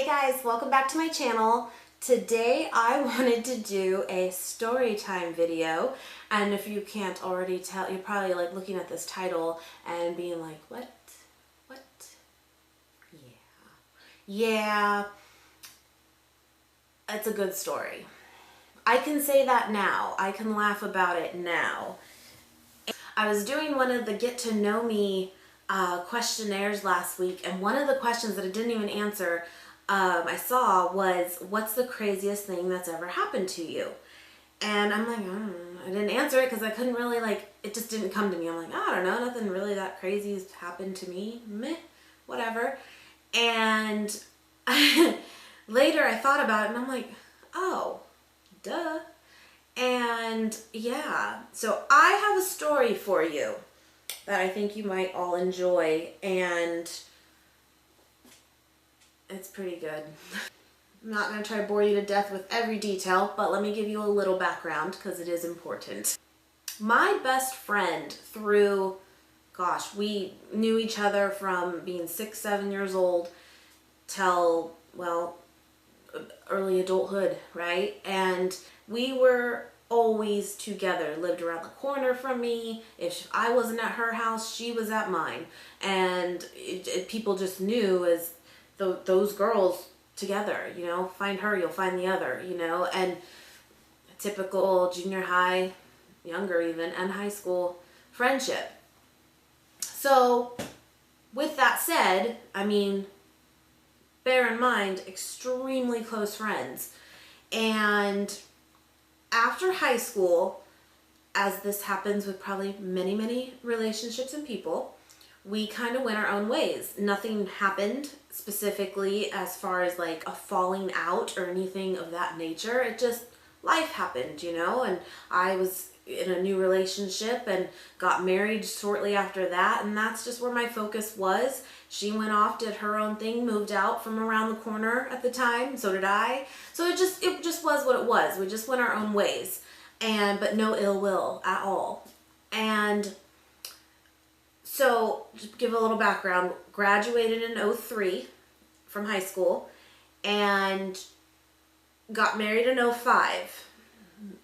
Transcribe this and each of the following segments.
Hey guys, welcome back to my channel. Today I wanted to do a story time video, and if you can't already tell, you're probably like looking at this title and being like, what? Yeah, it's a good story. I can say that now. I can laugh about it now. I was doing one of the get to know me questionnaires last week, and one of the questions that I didn't even answer I saw was, what's the craziest thing that's ever happened to you? And I'm like, I didn't answer it because I couldn't really, it just didn't come to me. I'm like, I don't know, nothing really that crazy has happened to me. Meh, whatever. And later I thought about it and I'm like, oh, duh. And yeah, so I have a story for you that I think you might all enjoy, and it's pretty good. I'm not going to try to bore you to death with every detail, but let me give you a little background because it is important. My best friend through, gosh, we knew each other from being 6, 7 years old till, well, early adulthood, right? And we were always together, lived around the corner from me. If I wasn't at her house, she was at mine. And people just knew as those girls together, you know, find her, you'll find the other, you know, and typical junior high, younger even, and high school friendship. So with that said, I mean, bear in mind, extremely close friends. And after high school, as this happens with probably many, many relationships and people, we kind of went our own ways. Nothing happened specifically as far as like a falling out or anything of that nature. It just, life happened, you know, and I was in a new relationship and got married shortly after that, and that's just where my focus was. She went off, did her own thing, moved out from around the corner at the time, so did I. So it just was what it was. We just went our own ways, but no ill will at all. And so, just to give a little background, graduated in 2003 from high school and got married in 2005.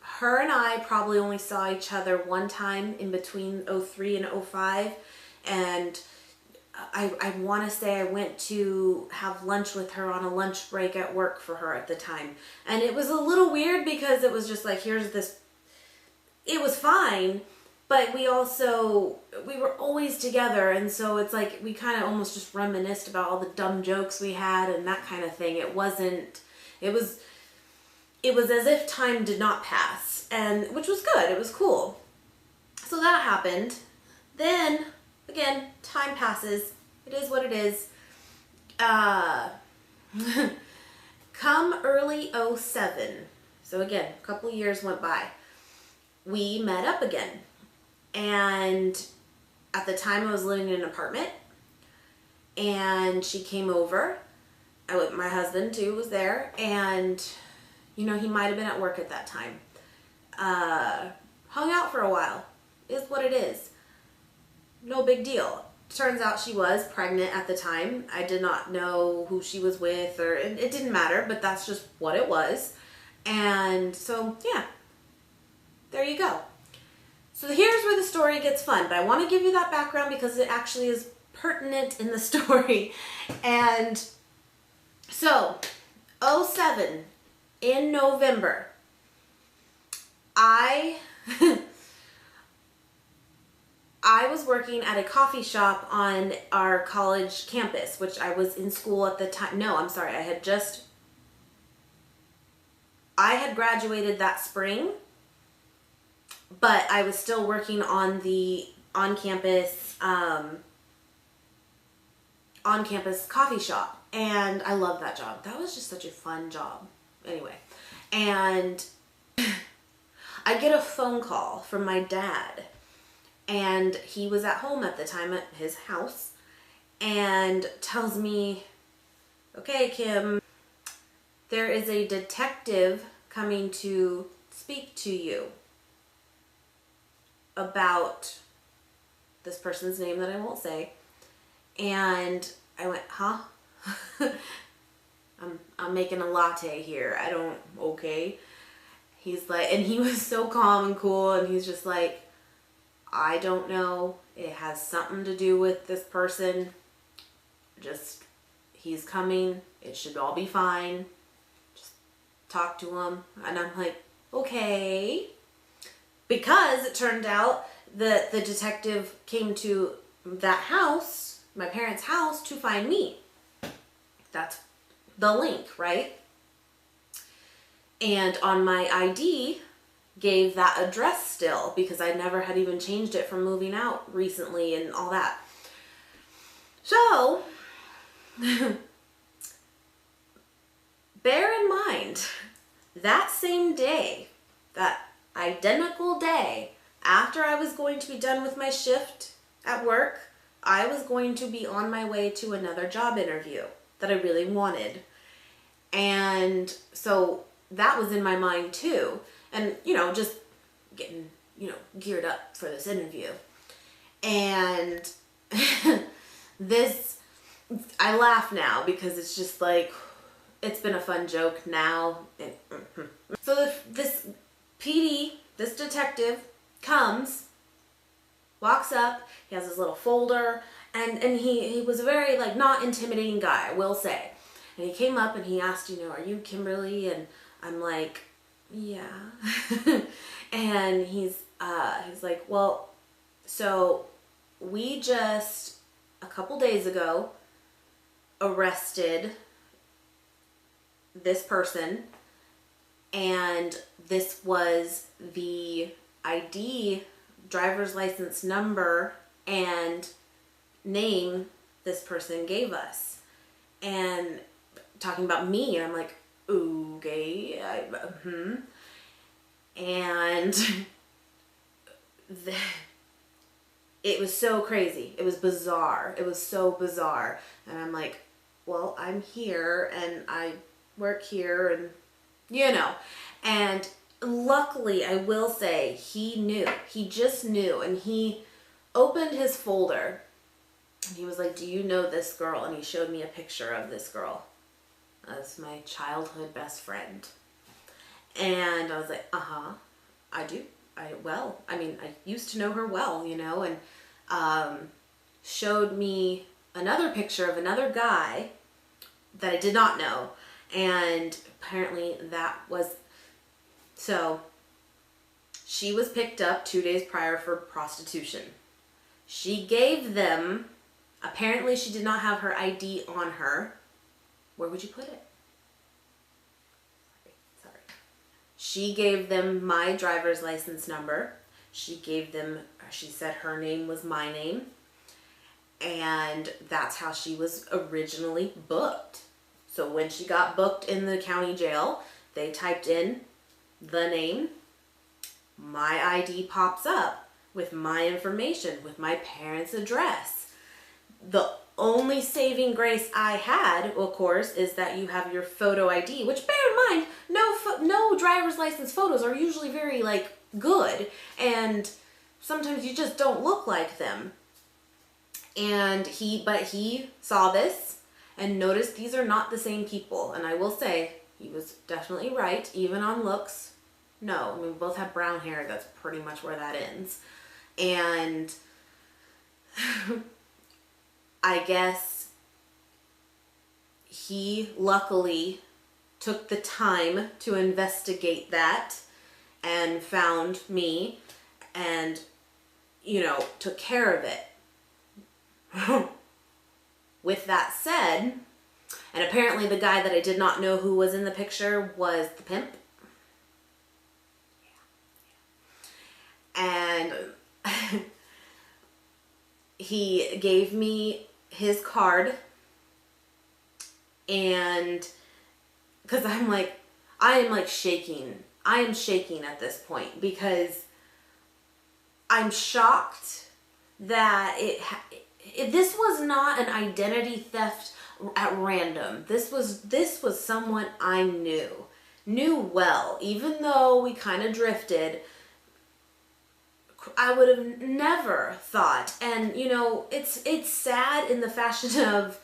Her and I probably only saw each other one time in between 2003 and 2005, and I want to say I went to have lunch with her on a lunch break at work for her at the time. And it was a little weird because it was just like, here's this, it was fine, but we were always together, and so it's like we kind of almost just reminisced about all the dumb jokes we had and that kind of thing. It was as if time did not pass, and which was good. It was cool. So that happened. Then, again, time passes. It is what it is. Come early 2007, so again, a couple years went by, we met up again. And at the time I was living in an apartment, and she came over. My husband too was there, and you know, he might have been at work at that time. Hung out for a while. Is what it is. No big deal. Turns out she was pregnant at the time. I did not know who she was with, or it didn't matter, but that's just what it was. And so, yeah, there you go. So here's where the story gets fun, but I want to give you that background because it actually is pertinent in the story. And so, 2007, in November, I was working at a coffee shop on our college campus, which I was in school at the time. No, I'm sorry, I had graduated that spring, but I was still working on the on-campus coffee shop, and I loved that job. That was just such a fun job. Anyway, and I get a phone call from my dad, and he was at home at the time at his house, and tells me, okay, Kim, there is a detective coming to speak to you about this person's name that I won't say. And I went, huh? I'm I'm making a latte here. I don't, okay. He's like, and he was so calm and cool, and he's just like, I don't know. It has something to do with this person. Just, he's coming. It should all be fine. Just talk to him. And I'm like, okay. Because it turned out that the detective came to that house, my parents' house, to find me. That's the link, right? And on my ID, gave that address still, because I never had even changed it from moving out recently and all that. So, bear in mind, that same day, that identical day, after I was going to be done with my shift at work, I was going to be on my way to another job interview that I really wanted. And so that was in my mind too. And, you know, just getting, you know, geared up for this interview. And this, I laugh now because it's just like, it's been a fun joke now. So this PD, this detective, comes, walks up, he has his little folder, and he was a very, like, not intimidating guy, I will say. And he came up and he asked, you know, are you Kimberly? And I'm like, yeah. And he's like, well, so we just, a couple days ago, arrested this person, and this was the ID, driver's license number, and name this person gave us. And talking about me, and I'm like, okay, and it was so crazy. It was bizarre. It was so bizarre. And I'm like, well, I'm here and I work here, and you know. And luckily, I will say, he knew. He just knew. And he opened his folder and he was like, do you know this girl? And he showed me a picture of this girl. That's my childhood best friend. And I was like, uh-huh, I do. I used to know her well, you know, and showed me another picture of another guy that I did not know. And apparently that was, so she was picked up 2 days prior for prostitution. She gave them, apparently she did not have her ID on her. Where would you put it? Sorry. She gave them my driver's license number. She said her name was my name. And that's how she was originally booked. So when she got booked in the county jail, they typed in the name. My ID pops up with my information, with my parents' address. The only saving grace I had, of course, is that you have your photo ID, which, bear in mind, no driver's license photos are usually very, like, good, and sometimes you just don't look like them. And but he saw this and noticed these are not the same people. And I will say, he was definitely right, even on looks. No, I mean, we both have brown hair. That's pretty much where that ends. And I guess he luckily took the time to investigate that and found me and, you know, took care of it. With that said, and apparently the guy that I did not know who was in the picture was the pimp. And he gave me his card, and because I am like shaking. I am shaking at this point because I'm shocked that this was not an identity theft at random. This was someone I knew well, even though we kind of drifted. I would have never thought. And, you know, it's sad in the fashion of,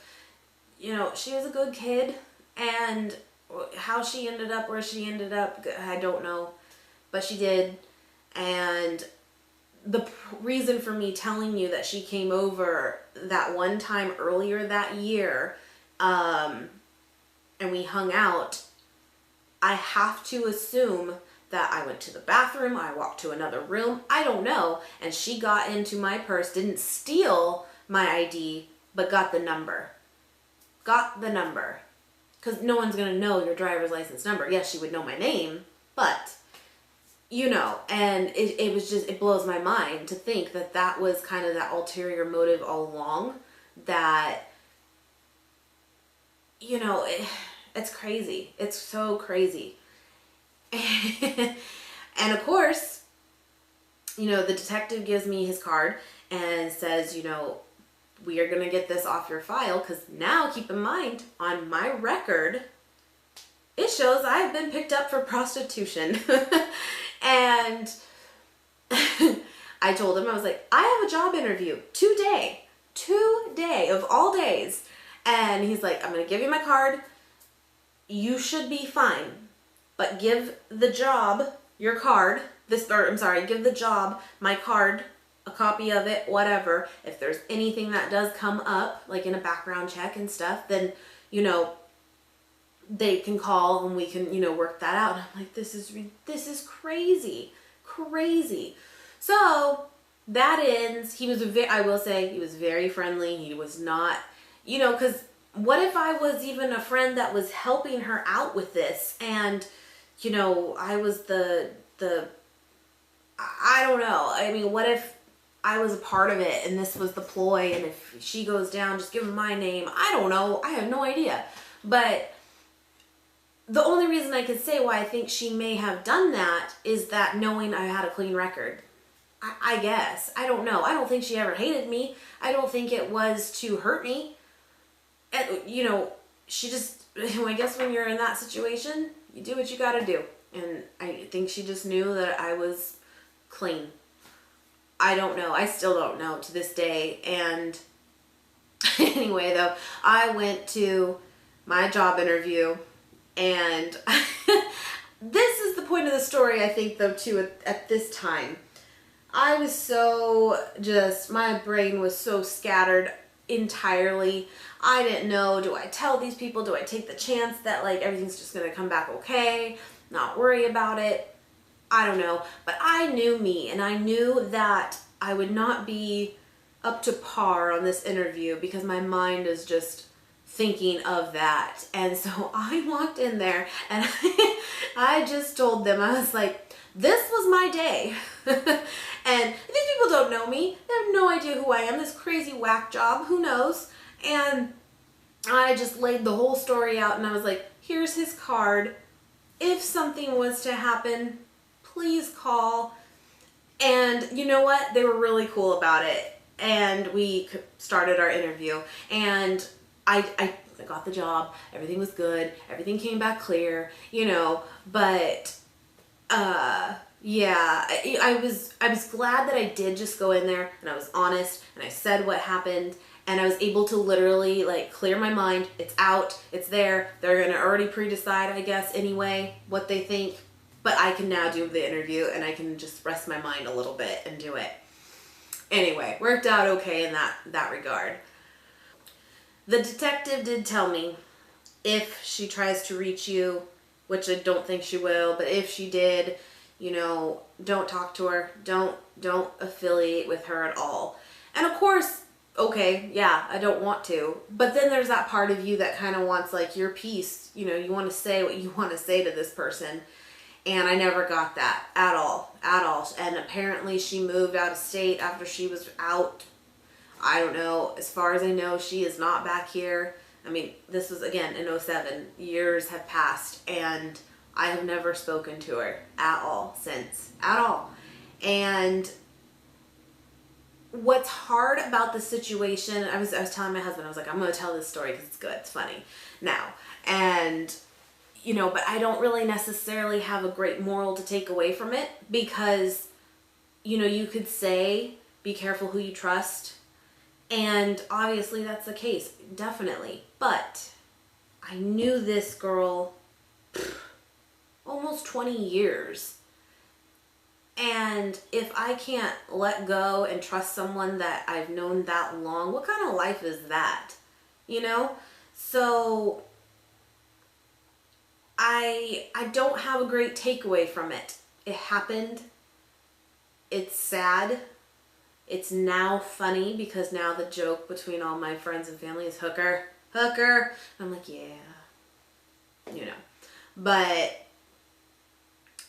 you know, she was a good kid, and how she ended up where she ended up, I don't know, but she did. And the reason for me telling you that she came over that one time earlier that year, and we hung out, I have to assume that I went to the bathroom, I walked to another room, I don't know, and she got into my purse, didn't steal my ID, but got the number. Got the number. Because no one's going to know your driver's license number. Yes, she would know my name, but, you know, and it was just, it blows my mind to think that that was kind of that ulterior motive all along, that, you know, it's crazy. It's so crazy. And of course, you know, the detective gives me his card and says, you know, we are going to get this off your file, because now, keep in mind, on my record, it shows I've been picked up for prostitution. And I told him, I was like, I have a job interview today of all days. And he's like, I'm going to give you my card. You should be fine. But give the job your card, give the job my card, a copy of it, whatever. If there's anything that does come up, like in a background check and stuff, then, you know, they can call and we can, you know, work that out. And I'm like, this is crazy. So that ends. I will say he was very friendly. He was not, you know, because what if I was even a friend that was helping her out with this, and, you know, I was I don't know. I mean, what if I was a part of it and this was the ploy, and if she goes down, just give him my name. I don't know. I have no idea. But the only reason I could say why I think she may have done that is that knowing I had a clean record. I guess. I don't know. I don't think she ever hated me. I don't think it was to hurt me. And, you know, she just, I guess when you're in that situation, you do what you gotta do. And I think she just knew that I was clean. I don't know. I still don't know to this day. And anyway, though, I went to my job interview, and this is the point of the story, I think, though, too, at this time. I was so my brain was so scattered entirely. I didn't know, do I tell these people? Do I take the chance that, like, everything's just going to come back okay? Not worry about it? I don't know. But I knew me, and I knew that I would not be up to par on this interview because my mind is just thinking of that. And so I walked in there and I just told them, I was like, this was my day. And these people don't know me. They have no idea who I am. This crazy whack job. Who knows? And I just laid the whole story out, and I was like, here's his card. If something was to happen, please call. And you know what? They were really cool about it. And we started our interview. And I got the job. Everything was good. Everything came back clear, you know. But yeah, I was glad that I did just go in there and I was honest and I said what happened, and I was able to literally, like, clear my mind. It's out. It's there. They're going to already pre-decide, I guess, anyway, what they think. But I can now do the interview and I can just rest my mind a little bit and do it. Anyway, worked out okay in that regard. The detective did tell me, if she tries to reach you, which I don't think she will, but if she did, you know, don't talk to her. Don't affiliate with her at all. And of course, okay, yeah, I don't want to. But then there's that part of you that kind of wants, like, your piece. You know, you want to say what you want to say to this person. And I never got that at all. And apparently she moved out of state after she was out. I don't know. As far as I know, she is not back here. I mean, this was, again, in 2007. Years have passed, and I have never spoken to her at all since. At all. And what's hard about the situation, I was telling my husband, I was like, I'm going to tell this story because it's good. It's funny now. And, you know, but I don't really necessarily have a great moral to take away from it because, you know, you could say, be careful who you trust. And obviously that's the case, definitely. But I knew this girl almost 20 years. And if I can't let go and trust someone that I've known that long, what kind of life is that? You know? So I don't have a great takeaway from it. It happened. It's sad. It's now funny because now the joke between all my friends and family is hooker, hooker. I'm like, yeah, you know, but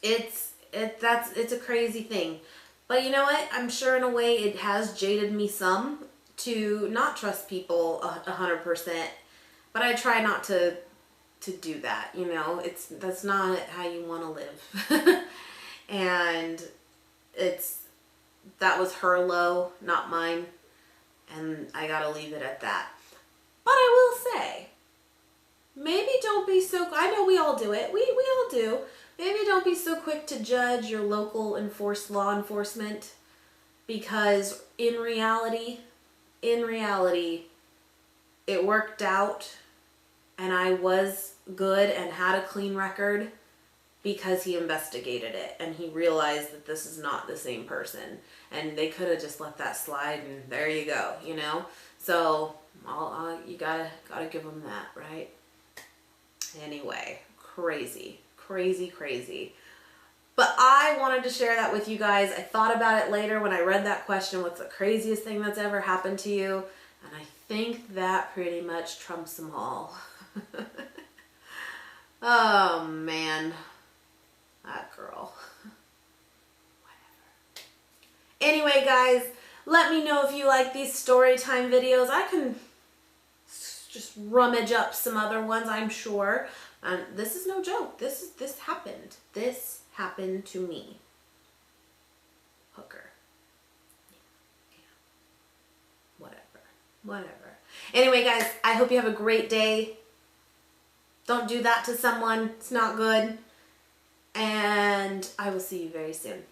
it's a crazy thing. But you know what? I'm sure in a way it has jaded me some to not trust people 100%. But I try not to do that. You know, that's not how you want to live. And that was her low, not mine. And I gotta leave it at that. But I will say, maybe don't be so, I know we all do it. We all do. Maybe don't be so quick to judge your local law enforcement, because in reality, it worked out and I was good and had a clean record because he investigated it and he realized that this is not the same person, and they could have just let that slide and there you go, you know? So you gotta give them that, right? Anyway, crazy. But I wanted to share that with you guys. I thought about it later when I read that question, what's the craziest thing that's ever happened to you? And I think that pretty much trumps them all. Oh man, that girl. Whatever. Anyway guys, let me know if you like these story time videos. I can just rummage up some other ones, I'm sure. This is no joke. This happened. This happened to me. Hooker. Yeah. Whatever. Anyway, guys, I hope you have a great day. Don't do that to someone. It's not good. And I will see you very soon.